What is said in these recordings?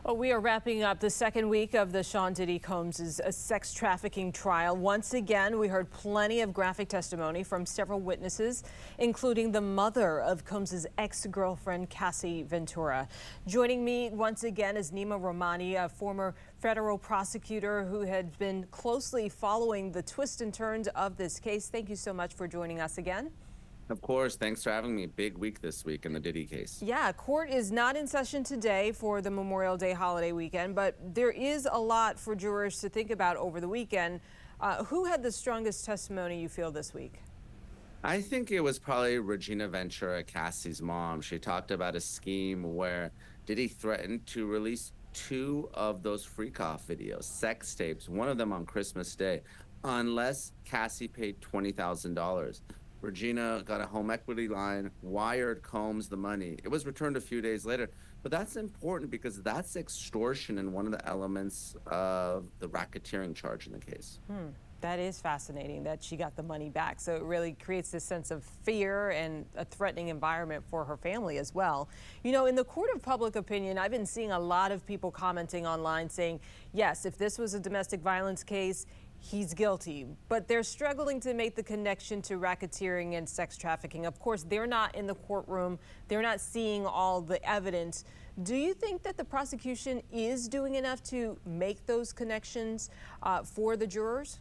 Well, we are wrapping up the second week of the Sean Diddy Combs' sex trafficking trial. Once again, we heard plenty of graphic testimony from several witnesses, including the mother of Combs' ex-girlfriend, Cassie Ventura. Joining me once again is Neama Rahmani, a former federal prosecutor who had been closely following the twists and turns of this case. Thank you so much for joining us again. Of course. Thanks for having me. Big week this week in the Diddy case. Yeah, court is not in session today for the Memorial Day holiday weekend, but there is a lot for jurors to think about over the weekend. Who had the strongest testimony you feel this week? I think it was probably Regina Ventura, Cassie's mom. She talked about a scheme where Diddy threatened to release 2 of those freak-off videos, sex tapes, one of them on Christmas Day, unless Cassie paid $20,000. Regina got a home equity line, wired Combs the money. It was returned a few days later. But that's important because that's extortion and one of the elements of the racketeering charge in the case. That is fascinating that she got the money back. So it really creates this sense of fear and a threatening environment for her family as well. You know, in the court of public opinion, I've been seeing a lot of people commenting online saying, yes, if this was a domestic violence case, he's guilty, but they're struggling to make the connection to racketeering and sex trafficking. Of course, they're not in the courtroom. They're not seeing all the evidence. Do you think that the prosecution is doing enough to make those connections for the jurors?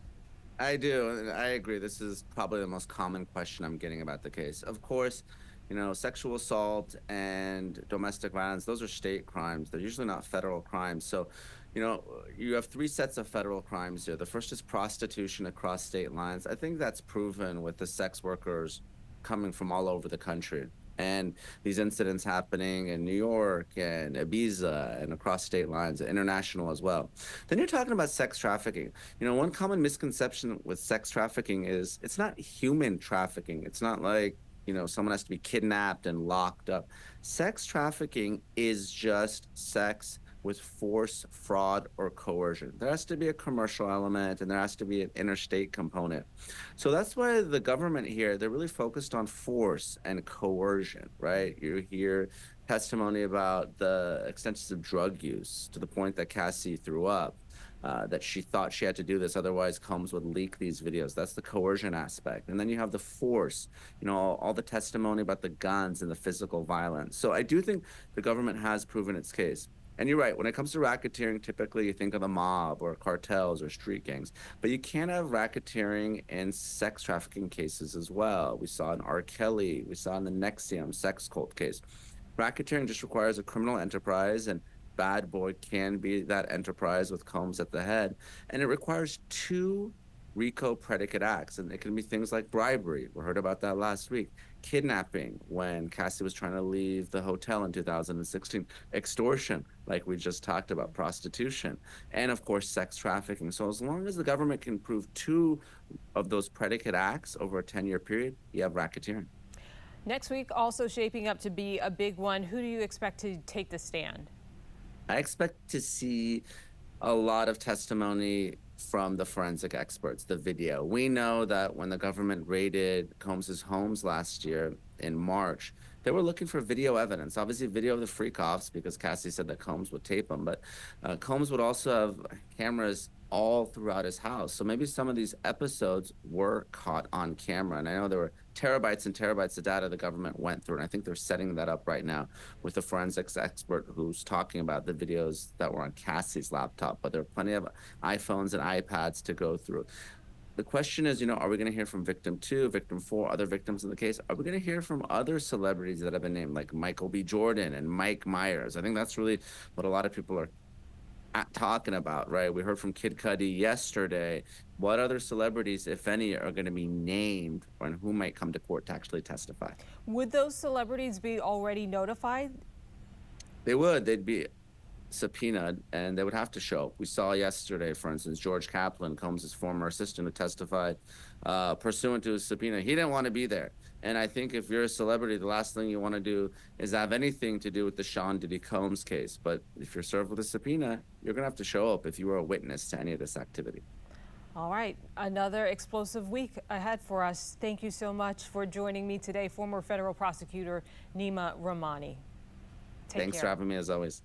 I do, and I agree. This is probably the most common question I'm getting about the case. Of course, you know, sexual assault and domestic violence, those are state crimes. They're usually not federal crimes. So, you know, you have 3 sets of federal crimes here. The first is prostitution across state lines. I think that's proven with the sex workers coming from all over the country. And these incidents happening in New York and Ibiza and across state lines, international as well. Then you're talking about sex trafficking. You know, one common misconception with sex trafficking is it's not human trafficking. It's not like, you know, someone has to be kidnapped and locked up. Sex trafficking is just sex with force, fraud, or coercion. There has to be a commercial element and there has to be an interstate component. So that's why the government here, they're really focused on force and coercion, right? You hear testimony about the extensive drug use to the point that Cassie threw up. That she thought she had to do this, otherwise Combs would leak these videos. That's the coercion aspect. And then you have the force, you know, all the testimony about the guns and the physical violence. So I do think the government has proven its case. And you're right, when it comes to racketeering, typically you think of the mob or cartels or street gangs, but you can have racketeering in sex trafficking cases as well. We saw in R. Kelly, we saw in the Nexium sex cult case. Racketeering just requires a criminal enterprise, and Bad Boy can be that enterprise with Combs at the head. And it requires 2 RICO predicate acts, and it can be things like bribery. We heard about that last week. Kidnapping, when Cassie was trying to leave the hotel in 2016. Extortion, like we just talked about. Prostitution. And of course, sex trafficking. So as long as the government can prove 2 of those predicate acts over a 10-year period, you have racketeering. Next week also shaping up to be a big one. Who do you expect to take the stand? I expect to see a lot of testimony from the forensic experts, the video. We know that when the government raided Combs' homes last year in March, they were looking for video evidence, obviously video of the freak-offs, because Cassie said that Combs would tape them, but Combs would also have cameras all throughout his house. So maybe some of these episodes were caught on camera. And I know there were terabytes and terabytes of data the government went through. And I think they're setting that up right now with the forensics expert who's talking about the videos that were on Cassie's laptop. But there are plenty of iPhones and iPads to go through. The question is, you know, are we going to hear from victim 2, victim 4, other victims in the case? Are we going to hear from other celebrities that have been named, like Michael B. Jordan and Mike Myers? I think that's really what a lot of people are talking about, right? We heard from Kid Cudi yesterday. What other celebrities, if any, are going to be named and who might come to court to actually testify? Would those celebrities be already notified? They would. They'd be subpoenaed and they would have to show up. We saw yesterday, for instance, George Kaplan, Combs' former assistant, who testified pursuant to his subpoena. He didn't want to be there. And I think if you're a celebrity, the last thing you want to do is have anything to do with the Sean Diddy Combs case. But if you're served with a subpoena, you're going to have to show up if you were a witness to any of this activity. All right, another explosive week ahead for us. Thank you so much for joining me today, former federal prosecutor Neama Rahmani. Thanks for having me, as always.